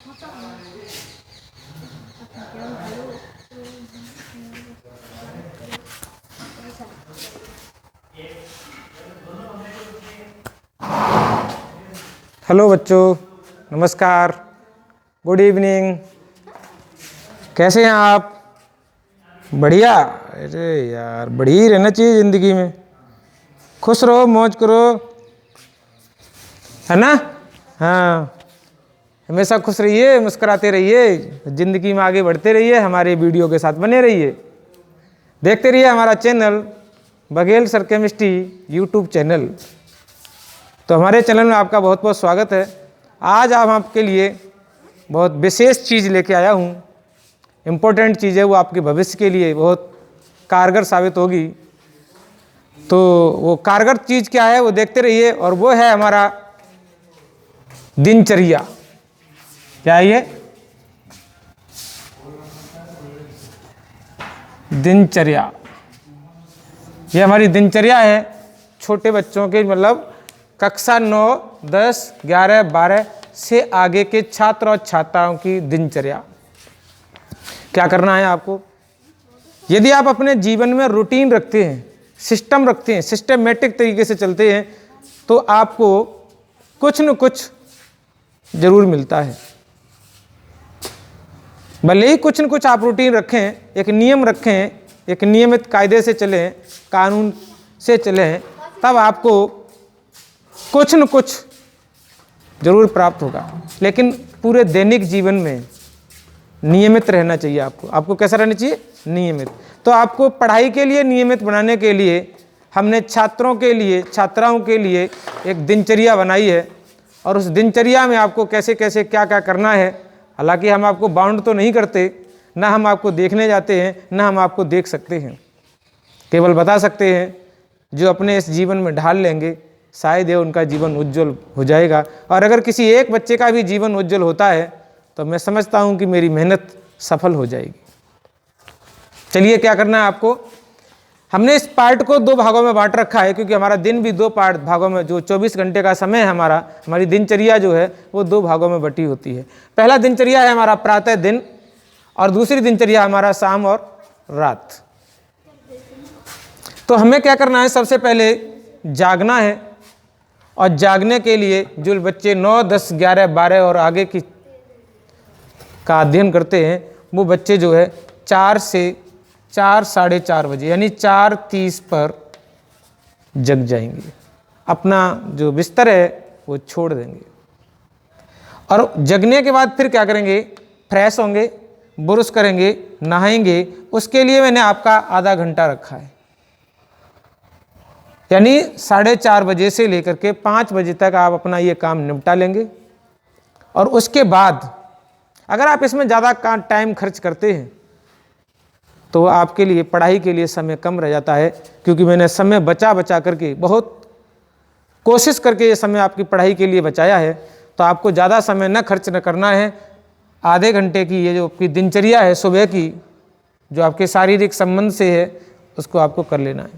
Hello बच्चों, नमस्कार, good evening. कैसे हैं आप? बढ़िया। अरे यार, बढ़िया ही रहना चाहिए ज़िंदगी में। खुश रहो, मौज करो, है ना? हाँ, हमेशा खुश रहिए, मुस्कुराते रहिए, ज़िंदगी में आगे बढ़ते रहिए। हमारे वीडियो के साथ बने रहिए, देखते रहिए हमारा channel Baghel sir chemistry YouTube channel. तो हमारे चैनल में आपका बहुत बहुत स्वागत है। आज हम आपके लिए बहुत विशेष चीज़ लेके आया हूँ। इम्पोर्टेंट चीज़ है, वो आपके भविष्य के लिए बहुत कारगर साबित होगी। तो वो कारगर चीज़ क्या है वो देखते रहिए, और वो है हमारा दिनचर्या। क्या है ये? दिनचर्या। ये हमारी दिनचर्या है छोटे बच्चों के, मतलब कक्षा 9, 10, 11, 12 से आगे के छात्र और छात्राओं की दिनचर्या। क्या करना है आपको? यदि आप अपने जीवन में रूटीन रखते हैं, सिस्टम रखते हैं, सिस्टमेटिक तरीके से चलते हैं, तो आपको कुछ न कुछ जरूर मिलता है। भले ही कुछ न कुछ आप रूटीन रखें, एक नियम रखें, एक नियमित कायदे से चलें, कानून से चलें, तब आपको कुछ न कुछ जरूर प्राप्त होगा। लेकिन पूरे दैनिक जीवन में नियमित रहना चाहिए आपको। आपको कैसा रहना चाहिए? नियमित। तो आपको पढ़ाई के लिए नियमित बनाने के लिए हमने छात्रों के लिए, छात्राओं के लिए एक दिनचर्या बनाई है। और उस दिनचर्या में आपको कैसे कैसे क्या क्या करना है, हालांकि हम आपको बाउंड तो नहीं करते, ना हम आपको देखने जाते हैं, ना हम आपको देख सकते हैं, केवल बता सकते हैं। जो अपने इस जीवन में ढाल लेंगे, शायद ये उनका जीवन उज्जवल हो जाएगा। और अगर किसी एक बच्चे का भी जीवन उज्जवल होता है तो मैं समझता हूँ कि मेरी मेहनत सफल हो जाएगी। चलिए, क्या करना है आपको? हमने इस पार्ट को 2 भागों में बांट रखा है, क्योंकि हमारा दिन भी 2 भागों में, जो 24 घंटे का समय है हमारी दिनचर्या जो है वो 2 भागों में बटी होती है। पहला दिनचर्या है हमारा प्रातः दिन, और दूसरी दिनचर्या हमारा शाम और रात। तो हमें क्या करना है? सबसे पहले जागना है। और जागने के लिए जो बच्चे 9, 10, 11, 12 और आगे की का अध्ययन करते हैं, वो बच्चे जो है 4 से 4, साढ़े 4 बजे यानी 4:30 पर जग जाएंगे। अपना जो बिस्तर है वो छोड़ देंगे, और जगने के बाद फिर क्या करेंगे? फ्रेश होंगे, ब्रश करेंगे, नहाएंगे। उसके लिए मैंने आपका आधा घंटा रखा है, यानी 4:30 बजे से लेकर के 5 बजे तक आप अपना ये काम निपटा लेंगे। और उसके बाद अगर आप इसमें ज़्यादा टाइम खर्च करते हैं तो आपके लिए पढ़ाई के लिए समय कम रह जाता है, क्योंकि मैंने समय बचा बचा करके, बहुत कोशिश करके ये समय आपकी पढ़ाई के लिए बचाया है। तो आपको ज़्यादा समय न खर्च न करना है। आधे घंटे की ये जो आपकी दिनचर्या है सुबह की, जो आपके शारीरिक संबंध से है, उसको आपको कर लेना है।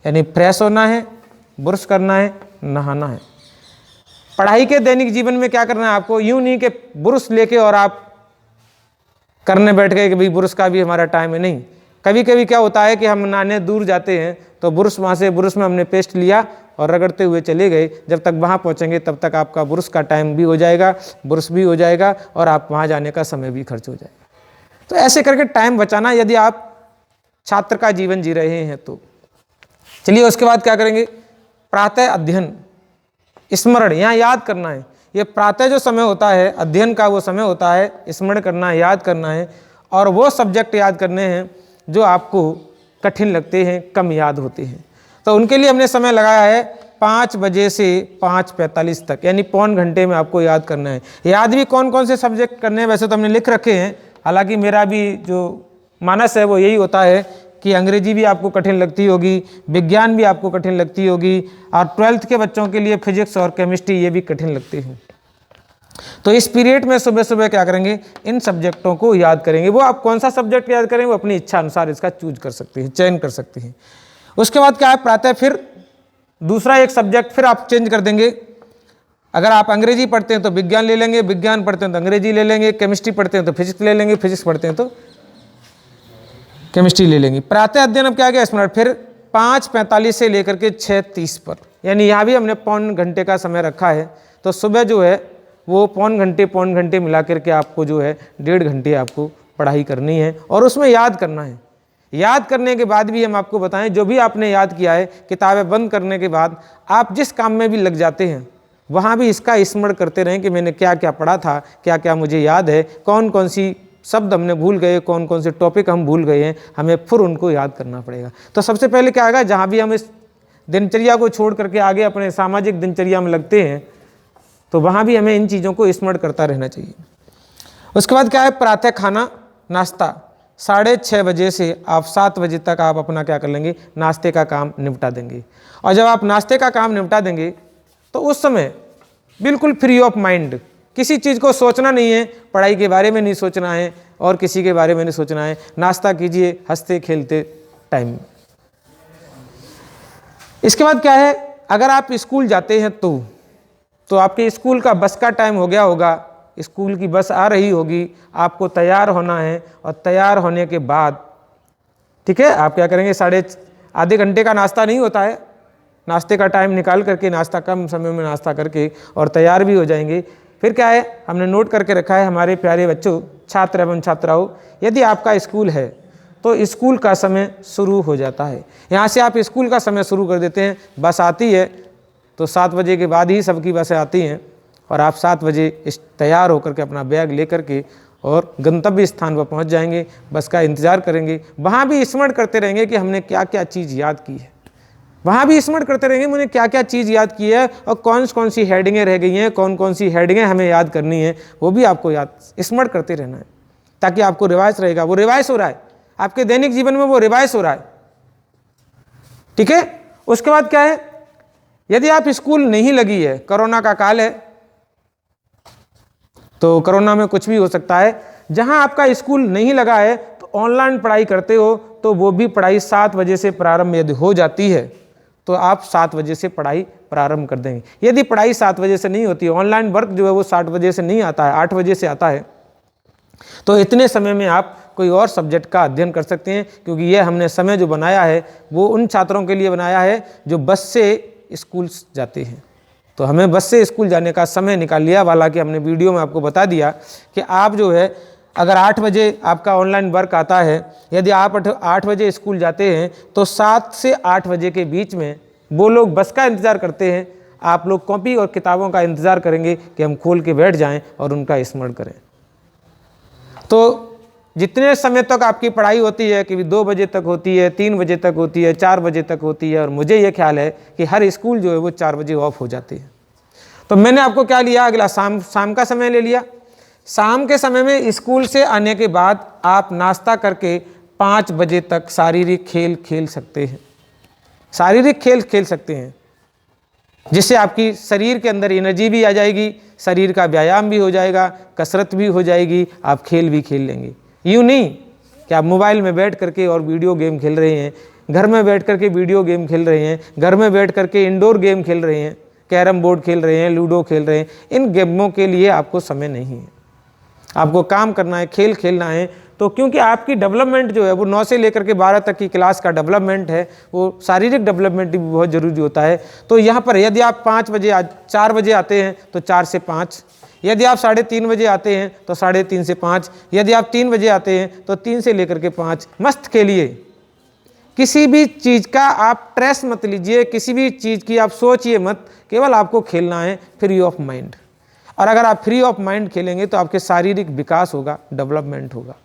यानी फ्रेश होना है, ब्रश करना है, नहाना है। पढ़ाई के दैनिक जीवन में क्या करना है आपको? यूं नहीं कि ब्रश लेके और आप करने बैठ गए कि भाई ब्रश का भी हमारा टाइम है। नहीं, कभी कभी क्या होता है कि हम नहाने दूर जाते हैं तो ब्रश वहाँ से, ब्रश में हमने पेस्ट लिया और रगड़ते हुए चले गए। जब तक वहाँ पहुँचेंगे तब तक आपका ब्रश का टाइम भी हो जाएगा, ब्रश भी हो जाएगा, और आप वहाँ जाने का समय भी खर्च हो जाएगा। तो ऐसे करके टाइम बचाना, यदि आप छात्र का जीवन जी रहे हैं तो। चलिए, उसके बाद क्या करेंगे? प्रातः अध्ययन, स्मरण, यहाँ याद करना है। ये प्रातः जो समय होता है अध्ययन का, वो समय होता है स्मरण करना है, याद करना है। और वो सब्जेक्ट याद करने हैं जो आपको कठिन लगते हैं, कम याद होते हैं। तो उनके लिए हमने समय लगाया है 5 बजे से 5:45 तक, यानी पौन घंटे में आपको याद करना है। याद भी कौन कौन से सब्जेक्ट करने हैं वैसे तो हमने लिख रखे हैं, हालांकि मेरा भी जो मानस है वो यही होता है कि अंग्रेजी भी आपको कठिन लगती होगी, विज्ञान भी आपको कठिन लगती होगी, और 12th के बच्चों के लिए फिजिक्स और केमिस्ट्री ये भी कठिन लगती हैं। तो इस पीरियड में सुबह सुबह क्या करेंगे? इन सब्जेक्टों को याद करेंगे। वो आप कौन सा सब्जेक्ट याद करेंगे वो अपनी इच्छा अनुसार इसका चूज कर सकते हैं, चयन कर सकते हैं। उसके बाद क्या है? प्रातः फिर दूसरा एक सब्जेक्ट फिर आप चेंज कर देंगे, अगर आप अंग्रेजी पढ़ते हैं तो विज्ञान ले लेंगे, विज्ञान पढ़ते हैं तो अंग्रेजी ले लेंगे, केमिस्ट्री पढ़ते हैं तो फिजिक्स ले लेंगे, फिजिक्स पढ़ते हैं तो केमिस्ट्री ले लेंगे। प्रातः अध्ययन अब क्या गया स्मरण, फिर 5:45 से लेकर के 6:30 पर, यानी यहाँ भी हमने पौन घंटे का समय रखा है। तो सुबह जो है वो पौन घंटे मिला करके आपको जो है 1.5 घंटे आपको पढ़ाई करनी है और उसमें याद करना है। याद करने के बाद भी हम आपको बताएं, जो भी आपने याद किया है किताबें बंद करने के बाद आप जिस काम में भी लग जाते हैं वहाँ भी इसका स्मरण करते रहें कि मैंने क्या क्या पढ़ा था, क्या क्या मुझे याद है, कौन कौन सी शब्द हमने भूल गए, कौन कौन से टॉपिक हम भूल गए हैं, हमें फिर उनको याद करना पड़ेगा। तो सबसे पहले क्या आएगा, जहाँ भी हम इस दिनचर्या को छोड़ करके आगे अपने सामाजिक दिनचर्या में लगते हैं तो वहाँ भी हमें इन चीज़ों को स्मरण करता रहना चाहिए। उसके बाद क्या है, प्रातः खाना नाश्ता 6:30 बजे से आप 7 बजे तक आप अपना क्या कर लेंगे, नाश्ते का काम निपटा देंगे। और जब आप नाश्ते का काम निपटा देंगे तो उस समय बिल्कुल फ्री ऑफ माइंड, किसी चीज़ को सोचना नहीं है, पढ़ाई के बारे में नहीं सोचना है और किसी के बारे में नहीं सोचना है। नाश्ता कीजिए हंसते खेलते टाइम। इसके बाद क्या है, अगर आप स्कूल जाते हैं तो आपके स्कूल का बस का टाइम हो गया होगा, स्कूल की बस आ रही होगी, आपको तैयार होना है और तैयार होने के बाद ठीक है आप क्या करेंगे, आधे घंटे का नाश्ता नहीं होता है, नाश्ते का टाइम निकाल करके नाश्ता कम समय में नाश्ता करके और तैयार भी हो जाएंगे। फिर क्या है, हमने नोट करके रखा है हमारे प्यारे बच्चों, छात्र एवं छात्राओं, यदि आपका स्कूल है तो स्कूल का समय शुरू हो जाता है। यहाँ से आप स्कूल का समय शुरू कर देते हैं। बस आती है तो 7 बजे के बाद ही सबकी बसें आती हैं और आप 7 बजे तैयार होकर के अपना बैग लेकर के और गंतव्य स्थान पर पहुँच जाएंगे, बस का इंतज़ार करेंगे। वहाँ भी स्मरण करते रहेंगे कि हमने क्या क्या चीज़ याद की है, वहाँ भी स्मरण करते रहेंगे मैंने क्या क्या चीज़ याद की है और कौन कौन सी हेडिंगें रह गई हैं, कौन कौन सी हेडिंगें हमें याद करनी है, वो भी आपको याद स्मरण करते रहना है ताकि आपको रिवाइज रहेगा। वो रिवाइज हो रहा है आपके दैनिक जीवन में, वो रिवाइज हो रहा है। ठीक है, उसके बाद क्या है, यदि आप स्कूल नहीं लगी है, कोरोना का काल है तो कोरोना में कुछ भी हो सकता है, जहां आपका स्कूल नहीं लगा है तो ऑनलाइन पढ़ाई करते हो तो वो भी पढ़ाई 7 बजे से प्रारंभ यदि हो जाती है तो आप 7 बजे से पढ़ाई प्रारंभ कर देंगे। यदि पढ़ाई 7 बजे से नहीं होती है, ऑनलाइन वर्क जो है वो 7 बजे से नहीं आता है, 8 बजे से आता है, तो इतने समय में आप कोई और सब्जेक्ट का अध्ययन कर सकते हैं, क्योंकि ये हमने समय जो बनाया है वो उन छात्रों के लिए बनाया है जो बस से स्कूल जाते हैं। तो हमें बस से स्कूल जाने का समय निकाल लिया, हालांकि हमने वीडियो में आपको बता दिया कि आप जो है अगर 8 बजे आपका ऑनलाइन वर्क आता है, यदि आप 8 बजे स्कूल जाते हैं तो 7 से 8 बजे के बीच में वो लोग बस का इंतज़ार करते हैं, आप लोग कॉपी और किताबों का इंतज़ार करेंगे कि हम खोल के बैठ जाएं और उनका स्मरण करें। तो जितने समय तक आपकी पढ़ाई होती है, कि 2 बजे तक होती है, 3 बजे तक होती है, 4 बजे तक होती है, और मुझे ये ख्याल है कि हर स्कूल जो है वो 4 बजे ऑफ हो जाती है। तो मैंने आपको क्या लिया, अगला शाम का समय ले लिया। शाम के समय में स्कूल से आने के बाद आप नाश्ता करके 5 बजे तक शारीरिक खेल खेल सकते हैं, शारीरिक खेल खेल सकते हैं, जिससे आपकी शरीर के अंदर एनर्जी भी आ जाएगी, शरीर का व्यायाम भी हो जाएगा, कसरत भी हो जाएगी, आप खेल भी खेल लेंगे। यूँ नहीं कि आप मोबाइल में बैठ करके और वीडियो गेम खेल रहे हैं, घर में बैठ करके वीडियो गेम खेल रहे हैं, घर में बैठ करके इंडोर गेम खेल रहे हैं, कैरम बोर्ड खेल रहे हैं, लूडो खेल रहे हैं। इन गेमों के लिए आपको समय नहीं है, आपको काम करना है, खेल खेलना है। तो क्योंकि आपकी डेवलपमेंट जो है वो 9 से लेकर के 12 तक की क्लास का डेवलपमेंट है, वो शारीरिक डेवलपमेंट भी बहुत ज़रूरी होता है। तो यहाँ पर यदि आप 4 बजे आते हैं तो 4 से 5, यदि आप 3:30 बजे आते हैं तो 3:30 से 5, यदि आप 3 बजे आते हैं तो 3 से लेकर के 5 मस्त खेलिए। किसी भी चीज़ का आप स्ट्रेस मत लीजिए, किसी भी चीज़ की आप सोचिए मत, केवल आपको खेलना है फ्री ऑफ माइंड। और अगर आप फ्री ऑफ माइंड खेलेंगे तो आपके शारीरिक विकास होगा, डेवलपमेंट होगा।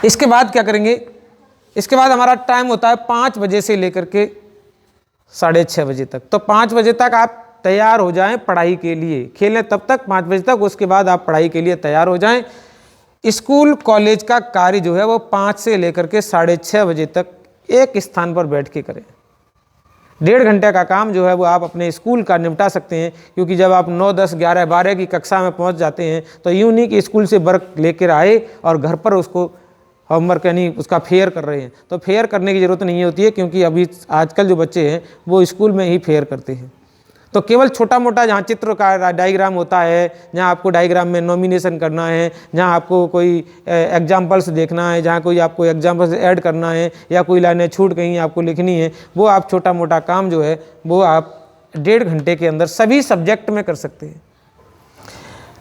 इसके बाद क्या करेंगे, इसके बाद हमारा टाइम होता है 5 बजे से लेकर के 6:30 बजे तक। तो 5 बजे तक आप तैयार हो जाएं पढ़ाई के लिए, खेलें तब तक 5 बजे तक, उसके बाद आप पढ़ाई के लिए तैयार हो जाएं। स्कूल कॉलेज का कार्य जो है वो 5 से लेकर के 6:30 बजे तक एक स्थान पर बैठ के करें। 1.5 घंटे का काम जो है वो आप अपने स्कूल का निपटा सकते हैं, क्योंकि जब आप 9, 10, 11, 12 की कक्षा में पहुंच जाते हैं तो यूँ नहीं कि स्कूल से वर्क लेकर आए और घर पर उसको होमवर्क यानी उसका फेयर कर रहे हैं। तो फेयर करने की ज़रूरत नहीं होती है, क्योंकि अभी आजकल जो बच्चे हैं वो स्कूल में ही फेयर करते हैं। तो केवल छोटा मोटा जहाँ चित्र का डायग्राम होता है, जहाँ आपको डायग्राम में नॉमिनेशन करना है, जहाँ आपको कोई एग्जाम्पल्स देखना है, जहाँ कोई आपको एग्जाम्पल्स ऐड करना है या कोई लाइनें छूट गई आपको लिखनी है, वो आप छोटा मोटा काम जो है वो आप 1.5 घंटे के अंदर सभी सब्जेक्ट में कर सकते हैं।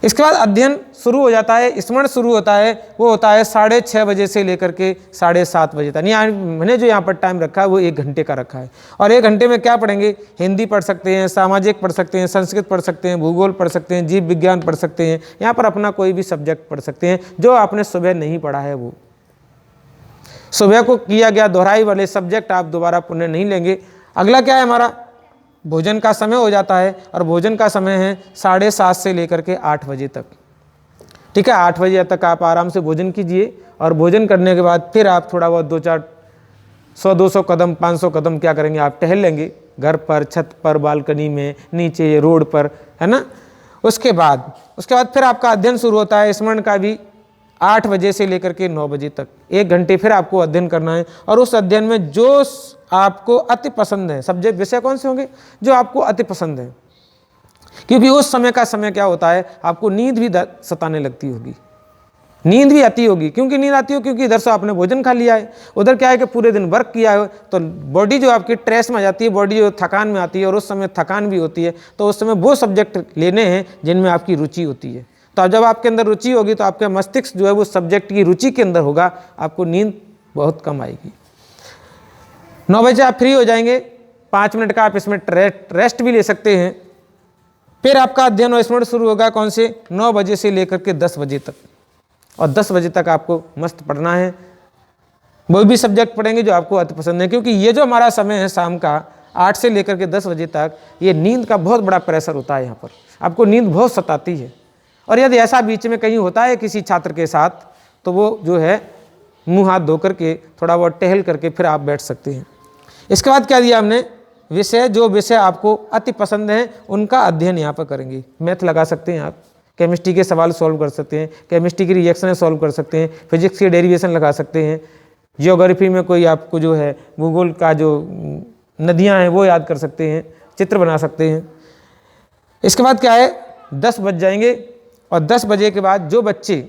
इसके बाद अध्ययन शुरू हो जाता है, स्मरण शुरू होता है, वो होता है 6:30 बजे से लेकर के 7:30 बजे तक। यानी मैंने जो यहाँ पर टाइम रखा है वो 1 घंटे का रखा है। और 1 घंटे में क्या पढ़ेंगे? हिंदी पढ़ सकते हैं, सामाजिक पढ़ सकते हैं, संस्कृत पढ़ सकते हैं, भूगोल पढ़ सकते हैं, जीव विज्ञान पढ़ सकते हैं। यहाँ पर अपना कोई भी सब्जेक्ट पढ़ सकते हैं जो आपने सुबह नहीं पढ़ा है। वो सुबह को किया गया दोहराई वाले सब्जेक्ट आप दोबारा पुनः नहीं लेंगे। अगला क्या है हमारा? भोजन का समय हो जाता है, और भोजन का समय है 7:30 से लेकर के 8 बजे तक। ठीक है, 8 बजे तक आप आराम से भोजन कीजिए, और भोजन करने के बाद फिर आप थोड़ा बहुत 2-4 100-200 कदम 500 कदम क्या करेंगे? आप टहल लेंगे, घर पर, छत पर, बालकनी में, नीचे रोड पर, है ना। उसके बाद फिर आपका अध्ययन शुरू होता है स्मरण का भी 8 बजे से लेकर के 9 बजे तक। 1 घंटे फिर आपको अध्ययन करना है, और उस अध्ययन में जो आपको अति पसंद है, सब्जेक्ट विषय कौन से होंगे? जो आपको अति पसंद है, क्योंकि उस समय का समय क्या होता है, आपको नींद भी सताने लगती होगी, नींद भी आती होगी। क्योंकि नींद आती हो? क्योंकि इधर से आपने भोजन खा लिया है, उधर क्या है कि पूरे दिन वर्क किया है, तो बॉडी जो आपकी स्ट्रेस में आ जाती है, बॉडी जो थकान में आती है, और उस समय थकान भी होती है। तो उस समय वो सब्जेक्ट लेने हैं जिनमें आपकी रुचि होती है। तो जब आपके अंदर रुचि होगी तो आपका मस्तिष्क जो है वो सब्जेक्ट की रुचि के अंदर होगा, आपको नींद बहुत कम आएगी। 9 बजे आप फ्री हो जाएंगे, 5 मिनट का आप इसमें रेस्ट भी ले सकते हैं। फिर आपका अध्ययन और स्मरण शुरू होगा कौन से? 9 बजे से लेकर के 10 बजे तक, और 10 बजे तक आपको मस्त पढ़ना है। वो भी सब्जेक्ट पढ़ेंगे जो आपको अति पसंद है, क्योंकि ये जो हमारा समय है शाम का 8 से लेकर के 10 बजे तक, ये नींद का बहुत बड़ा प्रेशर होता है। यहाँ पर आपको नींद बहुत सताती है, और यदि ऐसा बीच में कहीं होता है किसी छात्र के साथ, तो वो जो है मुंह हाथ धो करके थोड़ा बहुत टहल करके फिर आप बैठ सकते हैं। इसके बाद क्या दिया हमने? विषय, जो विषय आपको अति पसंद है उनका अध्ययन यहाँ पर करेंगे। मैथ लगा सकते हैं आप, केमिस्ट्री के सवाल सॉल्व कर सकते हैं, केमिस्ट्री की रिएक्शनें सॉल्व कर सकते हैं, फिजिक्स की डेरिवेशन लगा सकते हैं, जियोग्राफी में कोई आपको जो है भूगोल का जो नदियाँ हैं वो याद कर सकते हैं, चित्र बना सकते हैं। इसके बाद क्या है? 10 बज जाएंगे, और 10 बजे के बाद जो बच्चे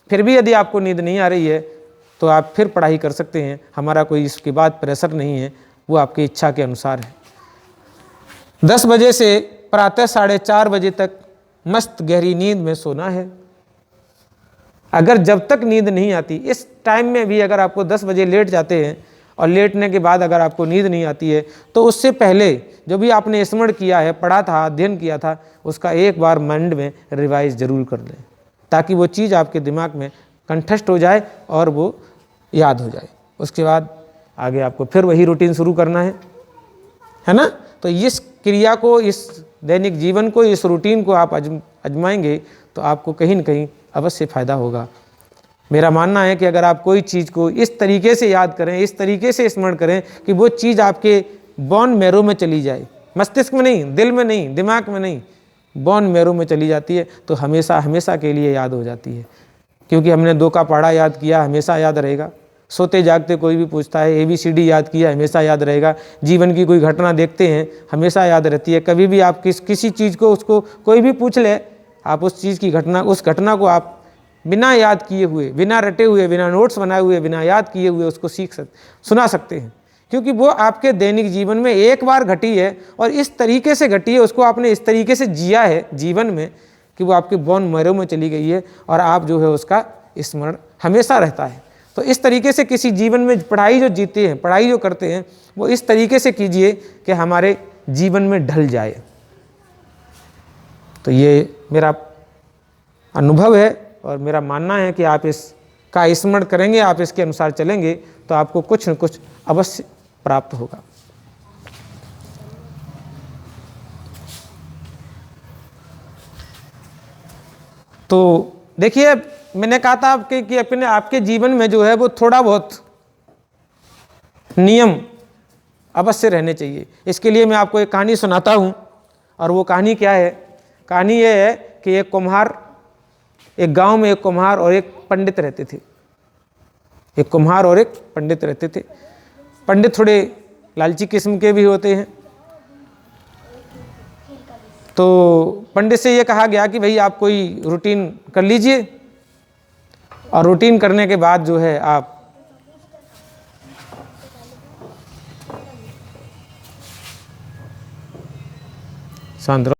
फिर भी यदि आपको नींद नहीं आ रही है तो आप फिर पढ़ाई कर सकते हैं। हमारा कोई इसके बाद प्रेशर नहीं है, वो आपकी इच्छा के अनुसार है। 10 बजे से प्रातः 4:30 बजे तक मस्त गहरी नींद में सोना है। अगर जब तक नींद नहीं आती, इस टाइम में भी अगर आपको 10 बजे लेट जाते हैं, और लेटने के बाद अगर आपको नींद नहीं आती है, तो उससे पहले जो भी आपने स्मरण किया है, पढ़ा था, अध्ययन किया था, उसका एक बार माइंड में रिवाइज जरूर कर लें, ताकि वो चीज़ आपके दिमाग में कंठस्थ हो जाए और वो याद हो जाए। उसके बाद आगे आपको फिर वही रूटीन शुरू करना है ना। तो इस क्रिया को, इस दैनिक जीवन को, इस रूटीन को आप आजमाएंगे तो आपको कहीं न कहीं अवश्य फ़ायदा होगा। मेरा मानना है कि अगर आप कोई चीज़ को इस तरीके से याद करें, इस तरीके से स्मरण करें कि वो चीज़ आपके बोन मैरो में चली जाए, मस्तिष्क में नहीं, दिल में नहीं, दिमाग में नहीं, बोन मैरो में चली जाती है, तो हमेशा हमेशा के लिए याद हो जाती है। क्योंकि हमने 2 का पढ़ा याद किया, हमेशा याद रहेगा। सोते जागते कोई भी पूछता है, ABCD याद किया, हमेशा याद रहेगा। जीवन की कोई घटना देखते हैं, हमेशा याद रहती है। कभी भी आप किसी चीज़ को, उसको कोई भी पूछ ले, आप उस चीज़ की घटना, उस घटना को आप बिना याद किए हुए, बिना रटे हुए, बिना नोट्स बनाए हुए, बिना याद किए हुए उसको सुना सकते हैं, क्योंकि वो आपके दैनिक जीवन में एक बार घटी है, और इस तरीके से घटी है, उसको आपने इस तरीके से जिया है जीवन में कि वो आपके बोन मैरो में चली गई है, और आप जो है उसका स्मरण हमेशा रहता है। तो इस तरीके से किसी जीवन में पढ़ाई जो जीते हैं, पढ़ाई जो करते हैं, वो इस तरीके से कीजिए कि हमारे जीवन में ढल जाए। तो ये मेरा अनुभव है, और मेरा मानना है कि आप इसका स्मरण करेंगे, आप इसके अनुसार चलेंगे, तो आपको कुछ न कुछ अवश्य प्राप्त होगा। तो देखिए, मैंने कहा था कि अपने आपके जीवन में जो है वो थोड़ा बहुत नियम अवश्य रहने चाहिए। इसके लिए मैं आपको एक कहानी सुनाता हूँ, और वो कहानी क्या है? कहानी ये है कि एक गांव में एक कुम्हार और एक पंडित रहते थे। एक कुम्हार और एक पंडित रहते थे। पंडित थोड़े लालची किस्म के भी होते हैं। तो पंडित से ये कहा गया कि भाई आप कोई रूटीन कर लीजिए, और रूटीन करने के बाद जो है आप शांत रहो।